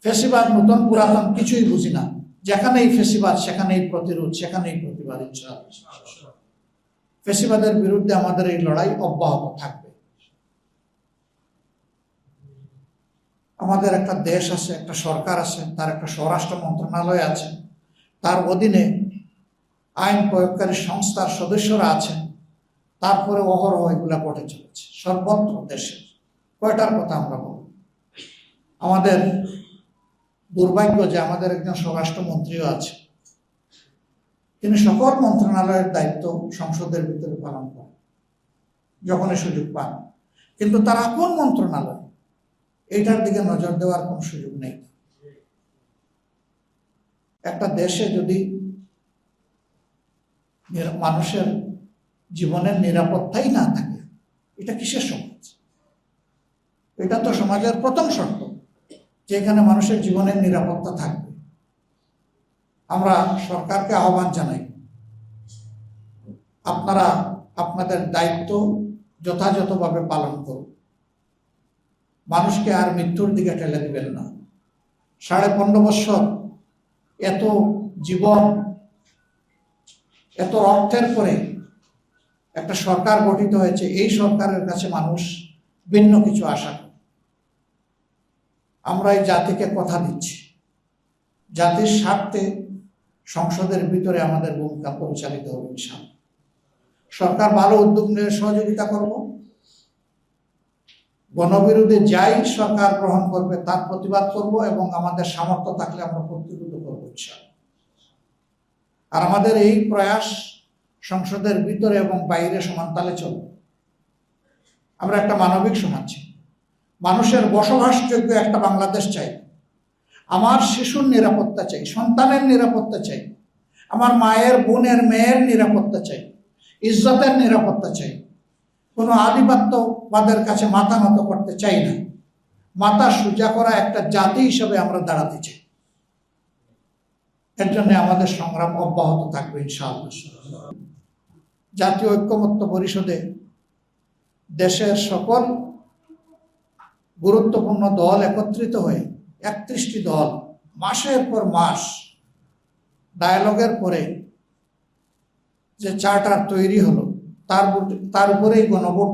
ফেসিবাদ নতুন পুরাতন কিছুই বুঝি না, যেখানেই ফেসিবাদ সেখানেই প্রতিরোধ, সেখানেই প্রতিবাদ। ইনশাআল্লাহ ফেসিবাদের বিরুদ্ধে আমাদের এই লড়াই অব্যাহত থাকবে। আমাদের একটা দেশ আছে, একটা সরকার আছে, তার একটা স্বরাষ্ট্র মন্ত্রণালয় আছে, তার অধীনে আইন প্রয়োগকারী সংস্থার সদস্যরা আছেন, তারপরে অহরহ এগুলা ঘটে চলেছে সর্বত্র দেশে। কয়টার কথা আমরা বলব? আমাদের দুর্ভাগ্য যে আমাদের একজন স্বরাষ্ট্রমন্ত্রীও আছে, তিনি সকল মন্ত্রণালয়ের দায়িত্ব সংসদের ভিতরে পালন করেন যখনই সুযোগ পান, কিন্তু তার আপন মন্ত্রণালয় এইটার দিকে নজর দেওয়ার কোন সুযোগ নেই। একটা দেশে যদি মানুষের জীবনের নিরাপত্তাই না থাকে, এটা কিসের সমাজ? এটা তো সমাজের প্রথম শর্ত যে এখানে মানুষের জীবনের নিরাপত্তা থাকবে। আমরা সরকারকে আহ্বান জানাই, আপনারা আপনাদের দায়িত্ব যথাযথভাবে পালন করুন, মানুষকে আর মৃত্যুর দিকে ঠেলে দিবেন না। 15.5 বছর এত জীবন, এত রক্তের পরে একটা সরকার গঠিত হয়েছে, এই সরকারের কাছে মানুষ ভিন্ন কিছু আশা করে। আমরা এই জাতিকে কথা দিচ্ছি, জাতির স্বার্থে সংসদের ভিতরে আমাদের ভূমিকা পরিচালিত হবে ইনশাআল্লাহ। সরকার ভালো উদ্যোগ নিয়ে সহযোগিতা করব, গণবিরোধী যাই সরকার গ্রহণ করবে তার প্রতিবাদ করব, এবং আমাদের সামর্থ্য থাকলে আমরা প্রতিরোধ করবো ইনশাআল্লাহ। আর আমাদের এই প্রয়াস সংসদের ভিতরে এবং বাইরে সমানতালে চলবে। আমরা একটা মানবিক সমাজ চাই, মানুষের বসবাসযোগ্য একটা বাংলাদেশ চাই। আমার শিশুর নিরাপত্তা চাই, সন্তানের নিরাপত্তা চাই, আমার মায়ের বোনের মেয়ের নিরাপত্তা চাই, ইজ্জতের নিরাপত্তা চাই। কোনো আধিপত্যবাদের কাছে মাথা নত করতে চাই না। মাথা সোজা করা একটা জাতি হিসেবে আমরা দাঁড়াতে চাই। এর জন্য আমাদের সংগ্রাম অব্যাহত থাকবে ইনশাআল্লাহ। জাতীয় ঐক্যমত্য পরিষদে দেশের সকল গুরুত্বপূর্ণ দল একত্রিত হয়ে 31টি দল মাসের পর মাস ডায়ালগের পরে যে চার্টার তৈরি হলো, তার উপরেই গণভোট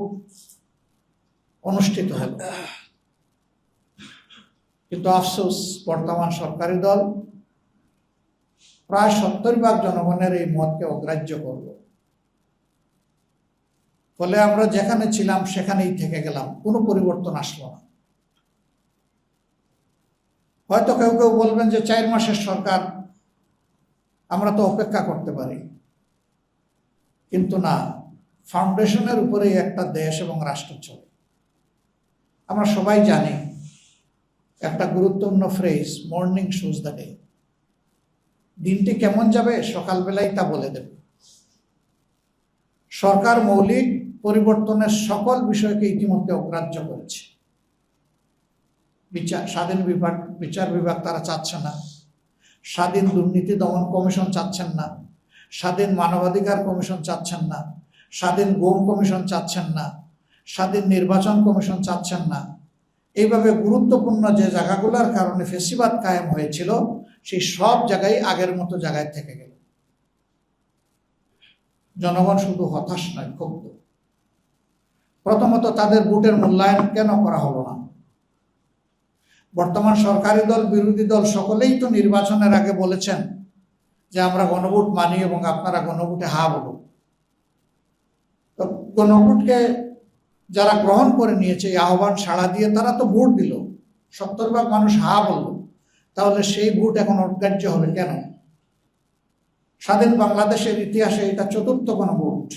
অনুষ্ঠিত হল। কিন্তু আফসোস, বর্তমান সরকারি দল প্রায় 70% জনগণের এই মতকে অগ্রাহ্য করল। ফলে আমরা যেখানে ছিলাম সেখানেই থেকে গেলাম, কোনো পরিবর্তন আসলো না। হয়তো কেউ কেউ বলবেন যে 4 মাসের সরকার, আমরা তো অপেক্ষা করতে পারি, কিন্তু না, ফাউন্ডেশনের উপরেই একটা দেশ এবং রাষ্ট্র চলে। আমরা সবাই জানি একটা গুরুত্বপূর্ণ phrase, morning shoes the day. দিনটি কেমন যাবে সকালবেলায় তা বলে দেবে। সরকার মৌলিক পরিবর্তনের সকল বিষয়কে ইতিমধ্যে অগ্রাহ্য করেছে। স্বাধীন বিচার বিভাগ তারা চাচ্ছে না, স্বাধীন দুর্নীতি দমন কমিশন চাচ্ছেন না, স্বাধীন মানবাধিকার কমিশন চাচ্ছেন না, স্বাধীন গুম কমিশন চাচ্ছেন না, স্বাধীন নির্বাচন কমিশন চাচ্ছেন না। এইভাবে গুরুত্বপূর্ণ যে জায়গাগুলোর কারণে ফেসিবাদ কায়েম হয়েছিল, সেই সব জায়গায় আগের মতো জায়গায় থেকে গেল। জনগণ শুধু হতাশ নয়, ক্ষুব্ধ। প্রথমত, তাদের ভোটের মূল্যায়ন কেন করা হলো না? বর্তমান সরকারি দল, বিরোধী দল সকলেই তো নির্বাচনের আগে বলেছেন যে আমরা গণভোট মানি এবং আপনারা গণভোটে হা বলুন। তো গণভোটকে যারা গ্রহণ করে নিয়েছে, এই আহ্বান সাড়া দিয়ে তারা তো ভোট দিল, 70% মানুষ হা বলল, তাহলে সেই ভোট এখন অগ্রাহ্য হবে কেন? স্বাধীন বাংলাদেশের ইতিহাসে এটা 4র্থ গণভোট।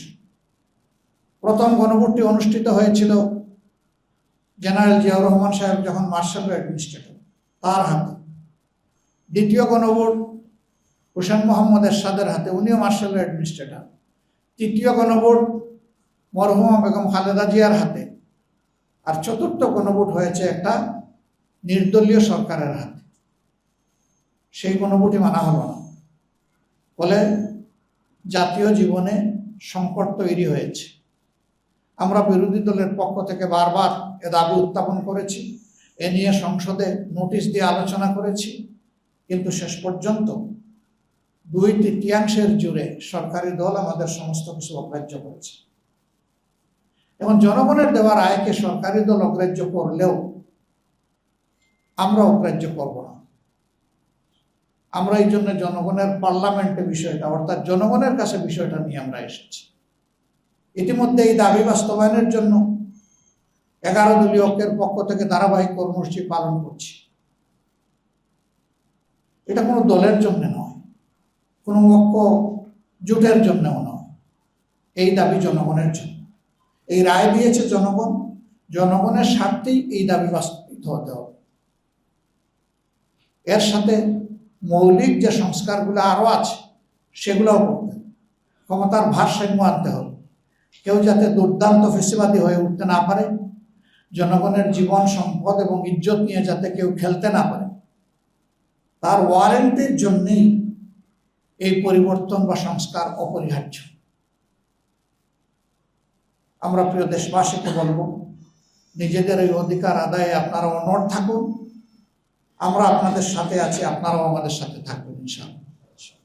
প্রথম গণভোটটি অনুষ্ঠিত হয়েছিল জেনারেল জিয়াউর রহমান সাহেব যখন মার্শাল অ্যাডমিনিস্ট্রেটর, তার হাতে। দ্বিতীয় গণভোট হোসেন মোহাম্মদ এরশাদের হাতে, উনিও মার্শাল অ্যাডমিনিস্ট্রেটর। তৃতীয় গণভোট মরহুমা বেগম খালেদা জিয়ার হাতে। আর 4র্থ গণভোট হয়েছে একটা নির্দলীয় সরকারের হাতে। সেই গণভোটই মানা হলো না। ফলে জাতীয় জীবনে সংকট তৈরি হয়েছে। আমরা বিরোধী দলের পক্ষ থেকে বারবার এ দাবি উত্থাপন করেছি এ নিয়ে সংসদে নোটিশ দিয়ে আলোচনা করেছি, কিন্তু শেষ পর্যন্ত 2/3 জুড়ে সরকারি দল আমাদের সমস্ত কিছু অগ্রাহ্য করেছে। এবং জনগণের দেওয়া রায়কে সরকারি দল অগ্রাহ্য করলেও আমরা অগ্রাহ্য করব না। আমরা এই জন্য জনগণের পার্লামেন্টে বিষয়টা, অর্থাৎ জনগণের কাছে বিষয়টা নিয়ে আমরা এসেছি। ইতিমধ্যে এই দাবি বাস্তবায়নের জন্য 11 দলীয় ঐক্যের পক্ষ থেকে ধারাবাহিক কর্মসূচি পালন করছি। এটা কোনো দলের জন্য নয়, কোনো ঐক্য জোটের জন্যও নয়, এই দাবি জনগণের জন্য। এই রায় দিয়েছে জনগণ, জনগণের স্বার্থেই এই দাবি বাস্তবায়িত হতে হবে। এর সাথে মৌলিক যে সংস্কারগুলো আরো আছে সেগুলোও করতে হবে। ক্ষমতার ভারসাম্য আনতে হবে। কেউ যাতে দুর্দান্ত ফেসিবাদী হয়ে উঠতে না পারে, জনগণের জীবন সম্পদ এবং ইজ্জত নিয়ে যাতে কেউ খেলতে না পারে, তার ওয়ারেন্টির জন্যই এই পরিবর্তন বা সংস্কার অপরিহার্য। আমরা প্রিয় দেশবাসীকে বলবো, নিজেদের এই অধিকার আদায়ে আপনারা অনড় থাকুন। আমরা আপনাদের সাথে আছি, আপনারাও আমাদের সাথে থাকবেন ইনশাআল্লাহ।